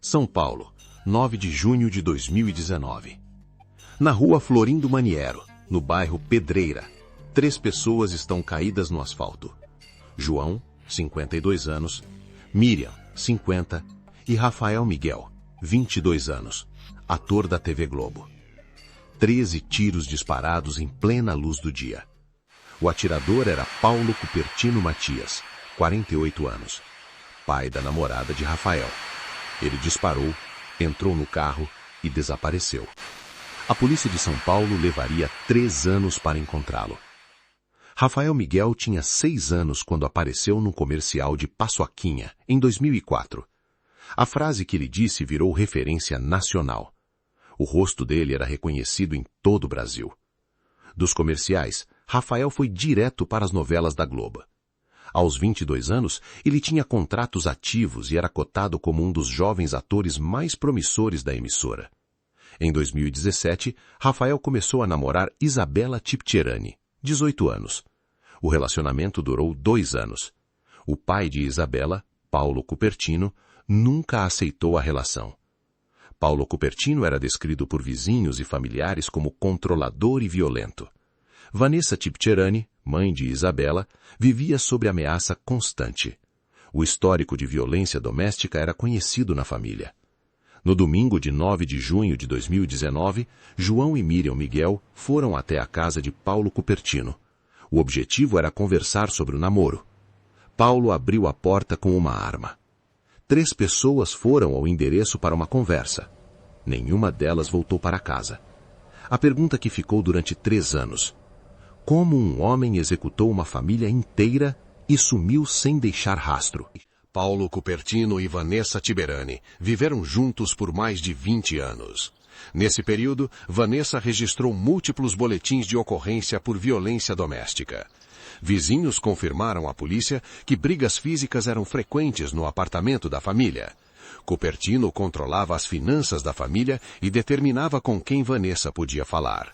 São Paulo, 9 de junho de 2019. Na rua Florindo Maniero, no bairro Pedreira, 3 pessoas estão caídas no asfalto. João, 52 anos, Miriam, 50, e Rafael Miguel, 22 anos, ator da TV Globo. 13 tiros disparados em plena luz do dia. O atirador era Paulo Cupertino Matias, 48 anos, pai da namorada de Rafael. Ele disparou, entrou no carro e desapareceu. A polícia de São Paulo levaria 3 anos para encontrá-lo. Rafael Miguel tinha 6 anos quando apareceu num comercial de paçoquinha, em 2004. A frase que ele disse virou referência nacional. O rosto dele era reconhecido em todo o Brasil. Dos comerciais, Rafael foi direto para as novelas da Globo. Aos 22 anos, ele tinha contratos ativos e era cotado como um dos jovens atores mais promissores da emissora. Em 2017, Rafael começou a namorar Isabela Tipcherani, 18 anos. O relacionamento durou 2 anos. O pai de Isabela, Paulo Cupertino, nunca aceitou a relação. Paulo Cupertino era descrito por vizinhos e familiares como controlador e violento. Vanessa Tipcherani, mãe de Isabela, vivia sob ameaça constante. O histórico de violência doméstica era conhecido na família. No domingo de 9 de junho de 2019, João e Miriam Miguel foram até a casa de Paulo Cupertino. O objetivo era conversar sobre o namoro. Paulo abriu a porta com uma arma. 3 pessoas foram ao endereço para uma conversa. Nenhuma delas voltou para casa. A pergunta que ficou durante 3 anos: como um homem executou uma família inteira e sumiu sem deixar rastro? Paulo Cupertino e Vanessa Tiberani viveram juntos por mais de 20 anos. Nesse período, Vanessa registrou múltiplos boletins de ocorrência por violência doméstica. Vizinhos confirmaram à polícia que brigas físicas eram frequentes no apartamento da família. Cupertino controlava as finanças da família e determinava com quem Vanessa podia falar.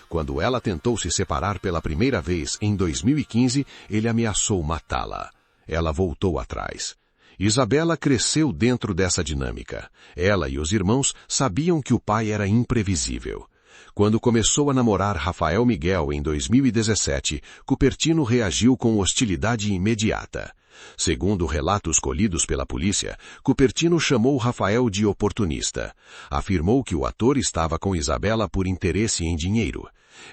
Quando ela tentou se separar pela primeira vez em 2015, ele ameaçou matá-la. Ela voltou atrás. Isabela cresceu dentro dessa dinâmica. Ela e os irmãos sabiam que o pai era imprevisível. Quando começou a namorar Rafael Miguel em 2017, Cupertino reagiu com hostilidade imediata. Segundo relatos colhidos pela polícia, Cupertino chamou Rafael de oportunista. Afirmou que o ator estava com Isabela por interesse em dinheiro.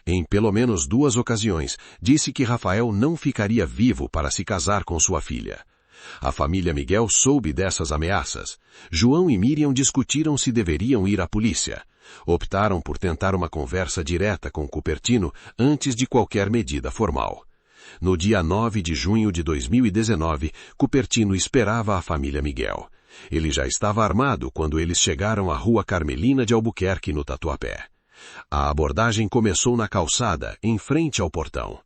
Em pelo menos 2 ocasiões, disse que Rafael não ficaria vivo para se casar com sua filha. A família Miguel soube dessas ameaças. João e Miriam discutiram se deveriam ir à polícia. Optaram por tentar uma conversa direta com Cupertino antes de qualquer medida formal. No dia 9 de junho de 2019, Cupertino esperava a família Miguel. Ele já estava armado quando eles chegaram à Rua Carmelina de Albuquerque, no Tatuapé. A abordagem começou na calçada, em frente ao portão.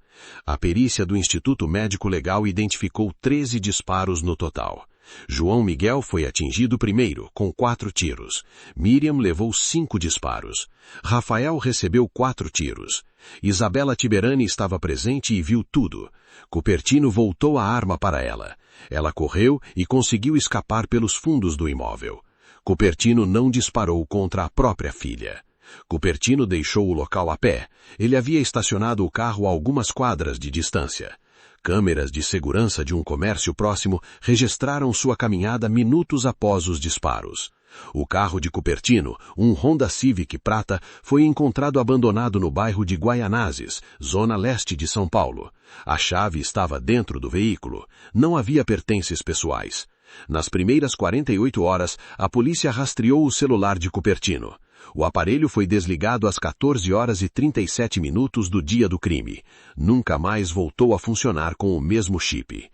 A perícia do Instituto Médico Legal identificou 13 disparos no total. João Miguel foi atingido primeiro, com 4 tiros. Miriam levou 5 disparos. Rafael recebeu 4 tiros. Isabela Tiberani estava presente e viu tudo. Cupertino voltou a arma para ela. Ela correu e conseguiu escapar pelos fundos do imóvel. Cupertino não disparou contra a própria filha. Cupertino deixou o local a pé. Ele havia estacionado o carro a algumas quadras de distância. Câmeras de segurança de um comércio próximo registraram sua caminhada minutos após os disparos. O carro de Cupertino, um Honda Civic prata, foi encontrado abandonado no bairro de Guaianazes, zona leste de São Paulo. A chave estava dentro do veículo. Não havia pertences pessoais. Nas primeiras 48 horas, a polícia rastreou o celular de Cupertino. O aparelho foi desligado às 14 horas e 37 minutos do dia do crime. Nunca mais voltou a funcionar com o mesmo chip.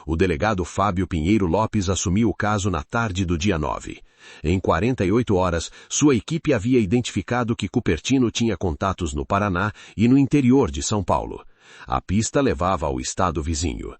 O delegado Fábio Pinheiro Lopes assumiu o caso na tarde do dia 9. Em 48 horas, sua equipe havia identificado que Cupertino tinha contatos no Paraná e no interior de São Paulo. A pista levava ao estado vizinho.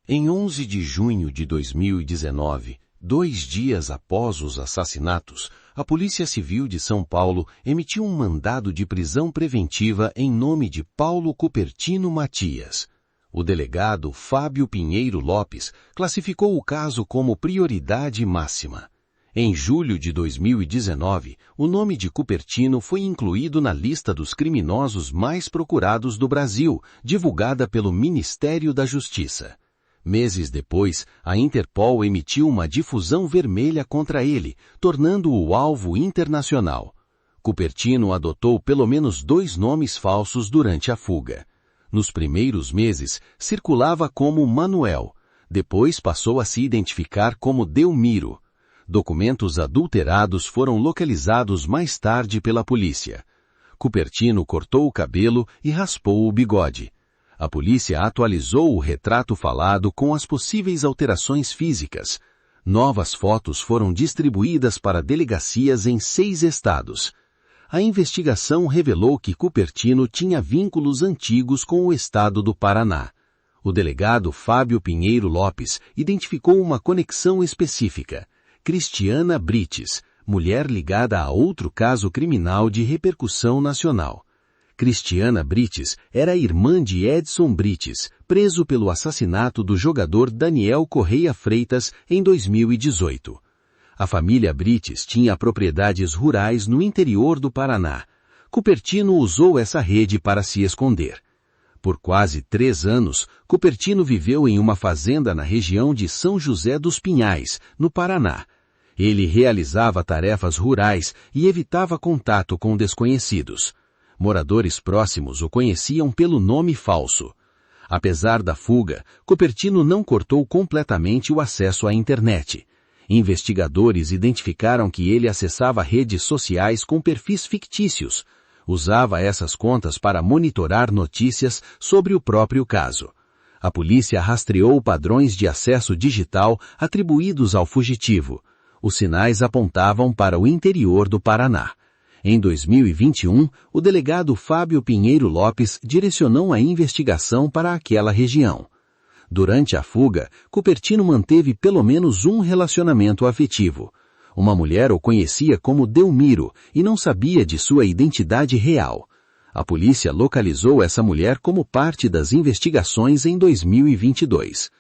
Em 11 de junho de 2019, 2 dias após os assassinatos, a Polícia Civil de São Paulo emitiu um mandado de prisão preventiva em nome de Paulo Cupertino Matias. O delegado Fábio Pinheiro Lopes classificou o caso como prioridade máxima. Em julho de 2019, o nome de Cupertino foi incluído na lista dos criminosos mais procurados do Brasil, divulgada pelo Ministério da Justiça. Meses depois, a Interpol emitiu uma difusão vermelha contra ele, tornando-o alvo internacional. Cupertino adotou pelo menos 2 nomes falsos durante a fuga. Nos primeiros meses, circulava como Manuel. Depois passou a se identificar como Delmiro. Documentos adulterados foram localizados mais tarde pela polícia. Cupertino cortou o cabelo e raspou o bigode. A polícia atualizou o retrato falado com as possíveis alterações físicas. Novas fotos foram distribuídas para delegacias em 6 estados. A investigação revelou que Cupertino tinha vínculos antigos com o estado do Paraná. O delegado Fábio Pinheiro Lopes identificou uma conexão específica. Cristiana Brites, mulher ligada a outro caso criminal de repercussão nacional. Cristiana Brites era irmã de Edson Brites, preso pelo assassinato do jogador Daniel Correia Freitas em 2018. A família Brites tinha propriedades rurais no interior do Paraná. Cupertino usou essa rede para se esconder. Por quase 3 anos, Cupertino viveu em uma fazenda na região de São José dos Pinhais, no Paraná. Ele realizava tarefas rurais e evitava contato com desconhecidos. Moradores próximos o conheciam pelo nome falso. Apesar da fuga, Cupertino não cortou completamente o acesso à internet. Investigadores identificaram que ele acessava redes sociais com perfis fictícios. Usava essas contas para monitorar notícias sobre o próprio caso. A polícia rastreou padrões de acesso digital atribuídos ao fugitivo. Os sinais apontavam para o interior do Paraná. Em 2021, o delegado Fábio Pinheiro Lopes direcionou a investigação para aquela região. Durante a fuga, Cupertino manteve pelo menos um relacionamento afetivo. Uma mulher o conhecia como Delmiro e não sabia de sua identidade real. A polícia localizou essa mulher como parte das investigações em 2022.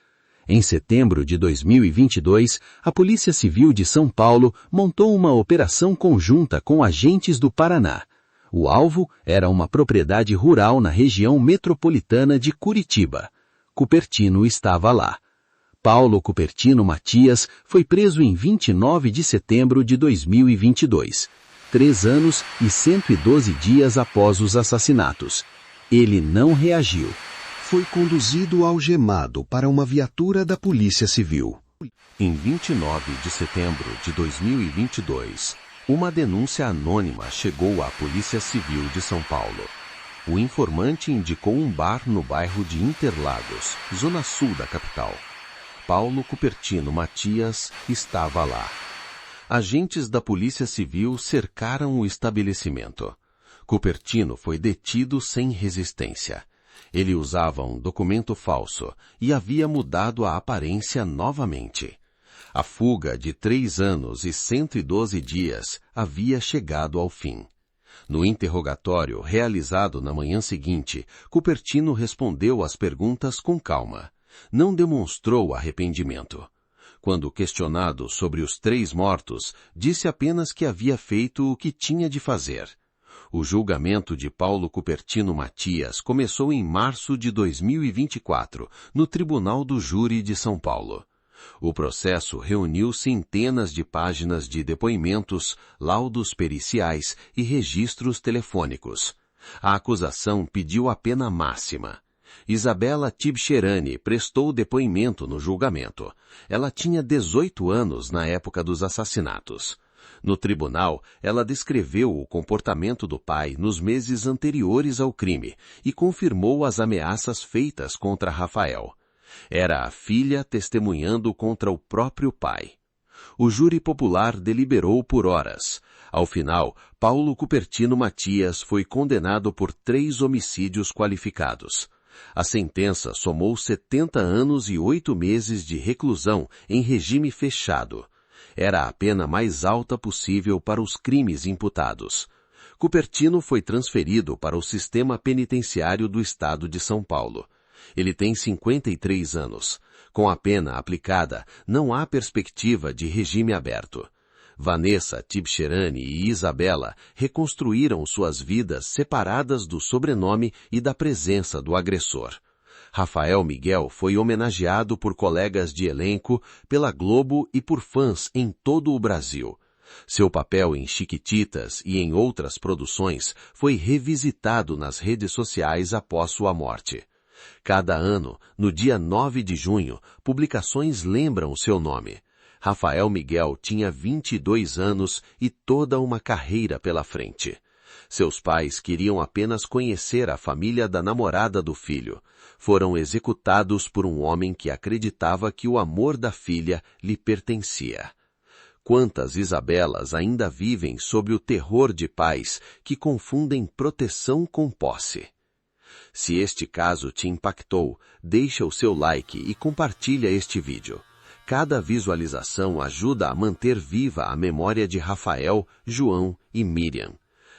Em setembro de 2022, a Polícia Civil de São Paulo montou uma operação conjunta com agentes do Paraná. O alvo era uma propriedade rural na região metropolitana de Curitiba. Cupertino estava lá. Paulo Cupertino Matias foi preso em 29 de setembro de 2022, 3 anos e 112 dias após os assassinatos. Ele não reagiu. Foi conduzido algemado para uma viatura da Polícia Civil. Em 29 de setembro de 2022, uma denúncia anônima chegou à Polícia Civil de São Paulo. O informante indicou um bar no bairro de Interlagos, zona sul da capital. Paulo Cupertino Matias estava lá. Agentes da Polícia Civil cercaram o estabelecimento. Cupertino foi detido sem resistência. Ele usava um documento falso e havia mudado a aparência novamente. A fuga de 3 anos e 112 dias havia chegado ao fim. No interrogatório realizado na manhã seguinte, Cupertino respondeu às perguntas com calma. Não demonstrou arrependimento. Quando questionado sobre os 3 mortos, disse apenas que havia feito o que tinha de fazer. O julgamento de Paulo Cupertino Matias começou em março de 2024, no Tribunal do Júri de São Paulo. O processo reuniu centenas de páginas de depoimentos, laudos periciais e registros telefônicos. A acusação pediu a pena máxima. Isabela Tibcherani prestou depoimento no julgamento. Ela tinha 18 anos na época dos assassinatos. No tribunal, ela descreveu o comportamento do pai nos meses anteriores ao crime e confirmou as ameaças feitas contra Rafael. Era a filha testemunhando contra o próprio pai. O júri popular deliberou por horas. Ao final, Paulo Cupertino Matias foi condenado por 3 homicídios qualificados. A sentença somou 70 anos e 8 meses de reclusão em regime fechado. Era a pena mais alta possível para os crimes imputados. Cupertino foi transferido para o sistema penitenciário do estado de São Paulo. Ele tem 53 anos. Com a pena aplicada, não há perspectiva de regime aberto. Vanessa Tibcherani e Isabela reconstruíram suas vidas separadas do sobrenome e da presença do agressor. Rafael Miguel foi homenageado por colegas de elenco, pela Globo e por fãs em todo o Brasil. Seu papel em Chiquititas e em outras produções foi revisitado nas redes sociais após sua morte. Cada ano, no dia 9 de junho, publicações lembram seu nome. Rafael Miguel tinha 22 anos e toda uma carreira pela frente. Seus pais queriam apenas conhecer a família da namorada do filho. Foram executados por um homem que acreditava que o amor da filha lhe pertencia. Quantas Isabelas ainda vivem sob o terror de pais que confundem proteção com posse? Se este caso te impactou, deixa o seu like e compartilha este vídeo. Cada visualização ajuda a manter viva a memória de Rafael, João e Miriam.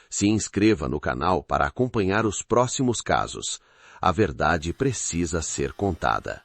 Se inscreva no canal para acompanhar os próximos casos. A verdade precisa ser contada.